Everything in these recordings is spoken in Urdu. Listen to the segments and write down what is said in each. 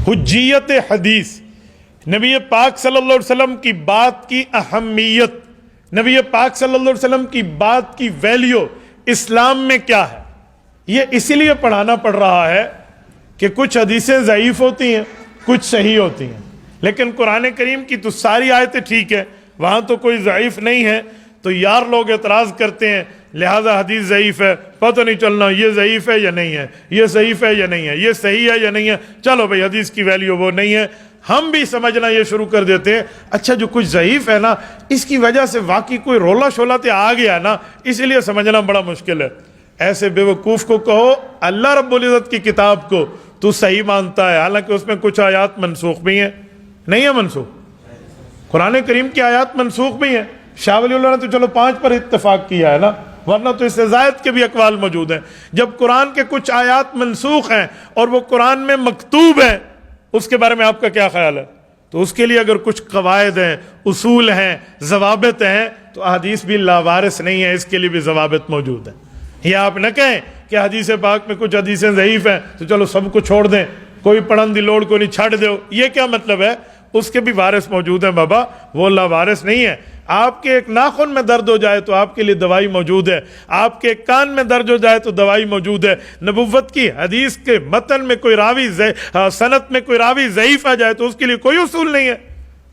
حجیت حدیث، نبی پاک صلی اللہ علیہ وسلم کی بات کی اہمیت، نبی پاک صلی اللہ علیہ وسلم کی بات کی ویلیو اسلام میں کیا ہے، یہ اسی لیے پڑھانا پڑ رہا ہے کہ کچھ حدیثیں ضعیف ہوتی ہیں، کچھ صحیح ہوتی ہیں، لیکن قرآن کریم کی تو ساری آیتیں ٹھیک ہے، وہاں تو کوئی ضعیف نہیں ہے۔ تو یار لوگ اعتراض کرتے ہیں لہذا حدیث ضعیف ہے، پتہ نہیں چلنا یہ ضعیف ہے یا نہیں ہے، یہ ضعیف ہے یا نہیں ہے، یہ صحیح ہے یا نہیں ہے، چلو بھئی حدیث کی ویلیو وہ نہیں ہے۔ ہم بھی سمجھنا یہ شروع کر دیتے ہیں اچھا جو کچھ ضعیف ہے نا اس کی وجہ سے واقعی کوئی رولا شولا تو آ گیا نا، اسی لیے سمجھنا بڑا مشکل ہے۔ ایسے بے وقوف کو کہو اللہ رب العزت کی کتاب کو تو صحیح مانتا ہے، حالانکہ اس میں کچھ آیات منسوخ بھی ہیں، نہیں ہے منسوخ، قرآن کریم کی آیات منسوخ بھی ہیں۔ شاہ ولی اللہ نے تو چلو 5 پر اتفاق کیا ہے نا، ورنہ تو اس سے زائد کے بھی اقوال موجود ہیں۔ جب قرآن کے کچھ آیات منسوخ ہیں اور وہ قرآن میں مکتوب ہیں، اس کے بارے میں آپ کا کیا خیال ہے؟ تو اس کے لیے اگر کچھ قواعد ہیں، اصول ہیں، ضوابط ہیں، تو حدیث بھی لاوارث نہیں ہے، اس کے لیے بھی ضوابط موجود ہیں۔ یہ آپ نہ کہیں کہ حدیث پاک میں کچھ حدیثیں ضعیف ہیں تو چلو سب کو چھوڑ دیں، کوئی پڑھن دی لوڑ کو نہیں چھڑ دو، یہ کیا مطلب ہے؟ اس کے بھی وارث موجود ہیں بابا، وہ لاوارث نہیں ہے۔ آپ کے ایک ناخن میں درد ہو جائے تو آپ کے لیے دوائی موجود ہے، آپ کے ایک کان میں درد ہو جائے تو دوائی موجود ہے۔ نبوت کی حدیث کے متن میں کوئی راوی سند میں کوئی راوی ضعیف آ جائے تو اس کے لیے کوئی اصول نہیں ہے،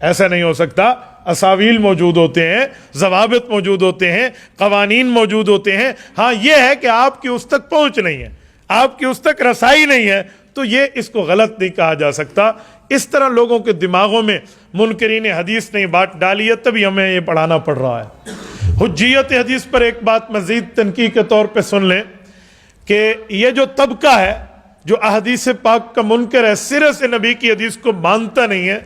ایسا نہیں ہو سکتا۔ اساویل موجود ہوتے ہیں، ضوابط موجود ہوتے ہیں، قوانین موجود ہوتے ہیں۔ ہاں یہ ہے کہ آپ کی اس تک پہنچ نہیں ہے، آپ کی اس تک رسائی نہیں ہے، تو یہ اس کو غلط نہیں کہا جا سکتا۔ اس طرح لوگوں کے دماغوں میں منکرین حدیث نے بات ڈالی ہے، تبھی ہمیں یہ پڑھانا پڑ رہا ہے۔ حجیت حدیث پر ایک بات مزید تنقیح کے طور پہ سن لیں کہ یہ جو طبقہ ہے جو احادیث پاک کا منکر ہے، سرے سے نبی کی حدیث کو مانتا نہیں ہے،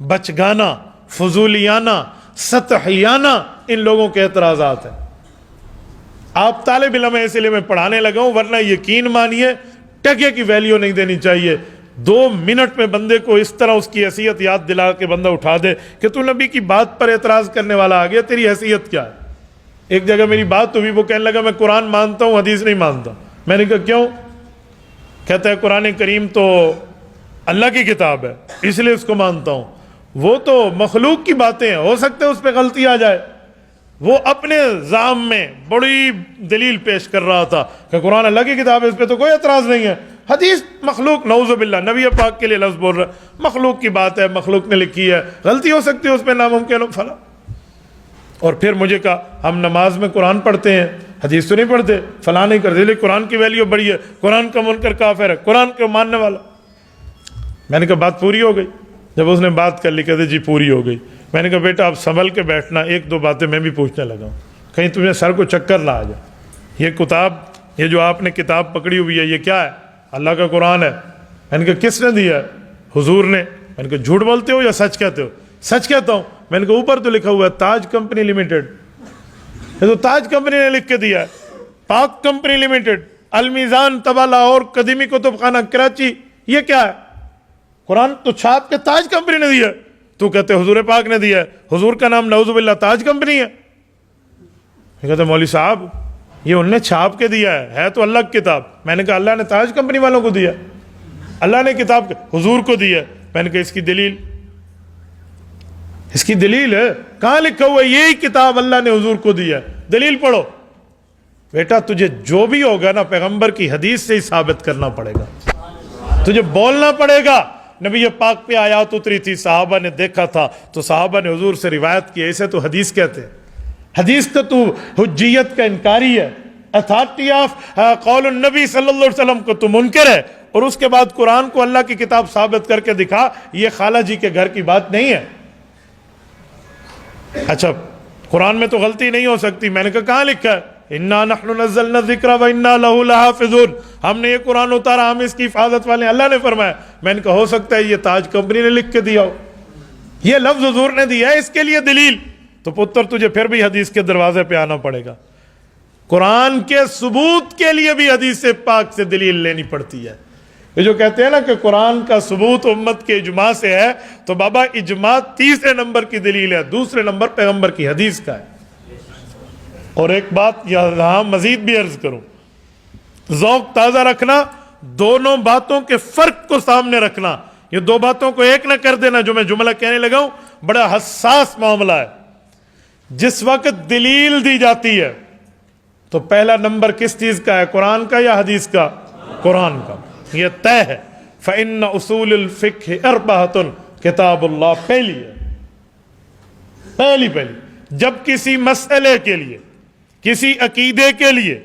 بچگانہ، فضولیانہ، سطحیانہ ان لوگوں کے اعتراضات ہیں۔ آپ طالب علم ہیں اس لیے میں پڑھانے لگا ہوں، ورنہ یقین مانیے ٹکے کی ویلیو نہیں دینی چاہیے۔ 2 منٹ میں بندے کو اس طرح اس کی حیثیت یاد دلا کے بندہ اٹھا دے کہ تو نبی کی بات پر اعتراض کرنے والا آ گیا، تیری حیثیت کیا ہے؟ ایک جگہ میری بات ہوئی، وہ کہنے لگا میں قرآن مانتا ہوں حدیث نہیں مانتا۔ میں نے کہا کیوں؟ کہتا ہے قرآن کریم تو اللہ کی کتاب ہے اس لیے اس کو مانتا ہوں، وہ تو مخلوق کی باتیں ہیں، ہو سکتا ہے اس پہ غلطی آ جائے۔ وہ اپنے زعم میں بڑی دلیل پیش کر رہا تھا کہ قرآن اللہ کی کتاب ہے، اس پہ تو کوئی اعتراض نہیں ہے، حدیث مخلوق، نعوذ باللہ، نبی پاک کے لیے لفظ بول رہا ہے، مخلوق کی بات ہے، مخلوق نے لکھی ہے، غلطی ہو سکتی ہے اس پہ، ناممکن ہو فلاں۔ اور پھر مجھے کہا ہم نماز میں قرآن پڑھتے ہیں، حدیث تو نہیں پڑھتے، فلاں نہیں کرتے، لیکن قرآن کی ویلیو بڑی ہے، قرآن کا منکر کافر ہے، قرآن کو ماننے والا۔ میں نے کہا بات پوری ہو گئی؟ جب اس نے بات کر لی کہتے جی پوری ہو گئی۔ میں نے کہا بیٹا آپ سنبھل کے بیٹھنا، 1-2 باتیں میں بھی پوچھنے لگا ہوں، کہیں تمہیں سر کو چکر نہ آ جائے۔ یہ کتاب، یہ جو آپ نے کتاب پکڑی ہوئی ہے، یہ کیا ہے؟ اللہ کا قرآن ہے۔ میں نے کہا کس نے دیا ہے؟ حضور نے۔ میں نے کہا جھوٹ بولتے ہو یا سچ کہتے ہو؟ سچ کہتا ہوں۔ میں نے کہا اوپر تو لکھا ہوا ہے تاج کمپنی لمیٹڈ، یہ تو تاج کمپنی نے لکھ کے دیا ہے، پاک کمپنی لمیٹڈ، المیزان طبع لاہور، قدیمی کتب خانہ کراچی، یہ کیا ہے؟ قرآن تو چھاپ کے تاج کمپنی نے دیا ہے، تو کہتے حضور پاک نے دیا ہے، حضور کا نام نعوذ باللہ تاج کمپنی ہے۔ کہتے مولوی صاحب یہ انہوں نے چھاپ کے دیا ہے تو اللہ کی کتاب۔ میں نے کہا اللہ نے تاج کمپنی والوں کو دیا، اللہ نے کتاب حضور کو دیا۔ میں نے کہا اس کی دلیل، اس کی دلیل ہے کہاں لکھا ہوا ہے یہی کتاب اللہ نے حضور کو دیا ہے؟ دلیل پڑھو۔ بیٹا تجھے جو بھی ہوگا نا پیغمبر کی حدیث سے ہی ثابت کرنا پڑے گا، تجھے بولنا پڑے گا۔ نبی پاک پہ آیات اتری تھی، صحابہ نے دیکھا تھا تو صحابہ نے حضور سے روایت کی، اسے تو حدیث کہتے ہیں۔ حدیث تو حجیت کا انکاری ہے، اتھارٹی آف قول النبی صلی اللہ علیہ وسلم کو تو منکر ہے، اور اس کے بعد قرآن کو اللہ کی کتاب ثابت کر کے دکھا، یہ خالہ جی کے گھر کی بات نہیں ہے۔ اچھا قرآن میں تو غلطی نہیں ہو سکتی، میں نے کہا کہاں لکھا ہے؟ اِنَّا نَحْنُ نَزَّلْنَا الذِّكْرَ وَإِنَّا لَهُ لَحَافِظُونَ، ہم نے یہ قرآن اتارا، ہم اس کی حفاظت والے ہیں، اللہ نے فرمایا۔ میں نے کہا ہو سکتا ہے یہ تاج کمپنی نے لکھ کے دیا ہو، یہ لفظ حضور نے دیا ہے، اس کے لیے دلیل۔ تو پتر تجھے پھر بھی حدیث کے دروازے پہ آنا پڑے گا، قرآن کے ثبوت کے لیے بھی حدیث پاک سے دلیل لینی پڑتی ہے۔ یہ جو کہتے ہیں نا کہ قرآن کا ثبوت امت کے اجماع سے ہے، تو بابا اجماع 3 نمبر کی دلیل ہے، 2 نمبر پیغمبر کی حدیث کا ہے۔ اور ایک بات یہاں مزید بھی عرض کروں، ذوق تازہ رکھنا، دونوں باتوں کے فرق کو سامنے رکھنا۔ یہ دو باتوں کو ایک نہ کر دینا جو میں جملہ کہنے لگا ہوں، بڑا حساس معاملہ ہے۔ جس وقت دلیل دی جاتی ہے تو پہلا نمبر کس چیز کا ہے؟ قرآن کا یا حدیث کا؟ قرآن کا، یہ طے ہے۔ فإن اصول الفقہ اربعۃ، کتاب اللہ پہلی ہے، پہلی جب کسی مسئلے کے لیے، کسی عقیدے کے لیے،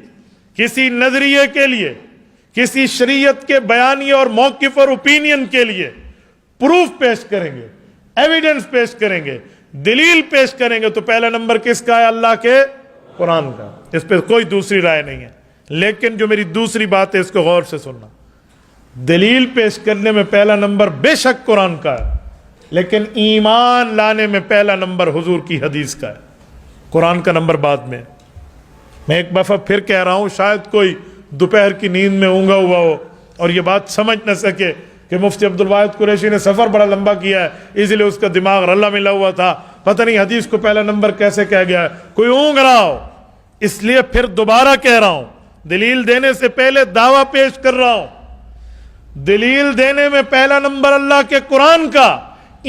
کسی نظریے کے لیے، کسی شریعت کے بیانیے اور موقف اور اوپینین کے لیے پروف پیش کریں گے، ایویڈنس پیش کریں گے، دلیل پیش کریں گے، تو پہلا نمبر کس کا ہے؟ اللہ کے قرآن کا۔ اس پہ کوئی دوسری رائے نہیں ہے۔ لیکن جو میری دوسری بات ہے اس کو غور سے سننا، دلیل پیش کرنے میں پہلا نمبر بے شک قرآن کا ہے، لیکن ایمان لانے میں پہلا نمبر حضور کی حدیث کا ہے، قرآن کا نمبر بعد میں۔ میں ایک دفعہ پھر کہہ رہا ہوں، شاید کوئی دوپہر کی نیند میں اونگا ہوا ہو اور یہ بات سمجھ نہ سکے کہ مفتی عبد الواحد قریشی نے سفر بڑا لمبا کیا ہے، اس لیے اس کا دماغ رلا ملا ہوا تھا، پتہ نہیں حدیث کو پہلا نمبر کیسے کہہ گیا ہے، کوئی اونگ رہا ہو۔ اس لیے پھر دوبارہ کہہ رہا ہوں، دلیل دینے سے پہلے دعویٰ پیش کر رہا ہوں، دلیل دینے میں پہلا نمبر اللہ کے قرآن کا،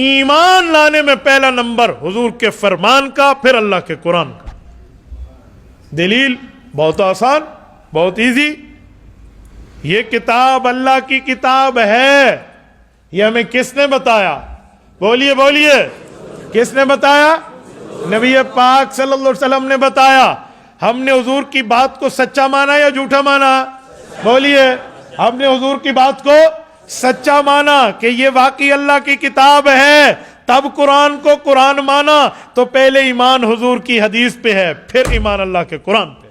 ایمان لانے میں پہلا نمبر حضور کے فرمان کا، پھر اللہ کے قرآن کا۔ دلیل بہت آسان، بہت ایزی۔ یہ کتاب اللہ کی کتاب ہے، یہ ہمیں کس نے بتایا؟ بولیے بولیے، کس نے بتایا؟ نبی پاک صلی اللہ علیہ وسلم نے بتایا۔ ہم نے حضور کی بات کو سچا مانا یا جھوٹا مانا؟ بولیے، ہم نے حضور کی بات کو سچا مانا کہ یہ واقعی اللہ کی کتاب ہے، تب قرآن کو قرآن مانا، تو پہلے ایمان حضور کی حدیث پہ ہے، پھر ایمان اللہ کے قرآن پہ۔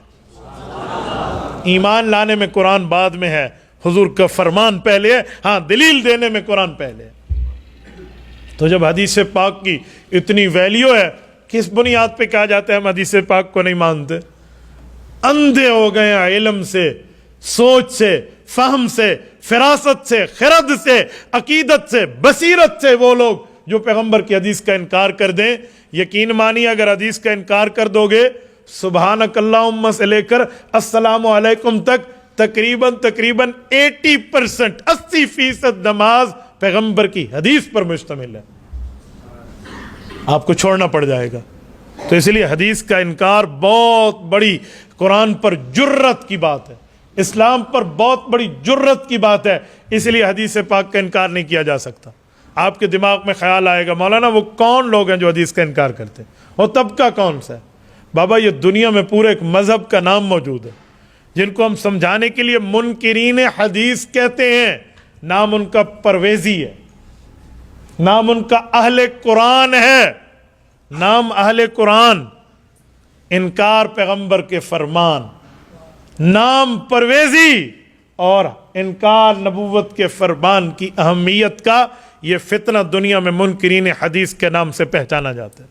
ایمان لانے میں قرآن بعد میں ہے، حضور کا فرمان پہلے ہے، ہاں دلیل دینے میں قرآن پہلے ہے۔ تو جب حدیث پاک کی اتنی ویلیو ہے، کس بنیاد پہ کہا جاتا ہے ہم حدیث پاک کو نہیں مانتے؟ اندھے ہو گئے ہیں علم سے، سوچ سے، فہم سے، فراست سے، خرد سے، عقیدت سے، بصیرت سے وہ لوگ جو پیغمبر کی حدیث کا انکار کر دیں۔ یقین مانی اگر حدیث کا انکار کر دو گے، سبحانک اللہم سے لے کر السلام علیکم تک تقریباً 80% 80% نماز پیغمبر کی حدیث پر مشتمل ہے، آپ کو چھوڑنا پڑ جائے گا۔ تو اس لیے حدیث کا انکار بہت بڑی قرآن پر جرت کی بات ہے، اسلام پر بہت بڑی جرت کی بات ہے، اس لیے حدیث پاک کا انکار نہیں کیا جا سکتا۔ آپ کے دماغ میں خیال آئے گا مولانا وہ کون لوگ ہیں جو حدیث کا انکار کرتے ہیں، وہ طبقہ کون سا ہے؟ بابا یہ دنیا میں پورے ایک مذہب کا نام موجود ہے جن کو ہم سمجھانے کے لیے منکرین حدیث کہتے ہیں۔ نام ان کا پرویزی ہے، نام ان کا اہل قرآن ہے، نام اہل قرآن، انکار پیغمبر کے فرمان، نام پرویزی اور انکار نبوت کے فرمان کی اہمیت کا، یہ فتنہ دنیا میں منکرین حدیث کے نام سے پہچانا جاتا ہے۔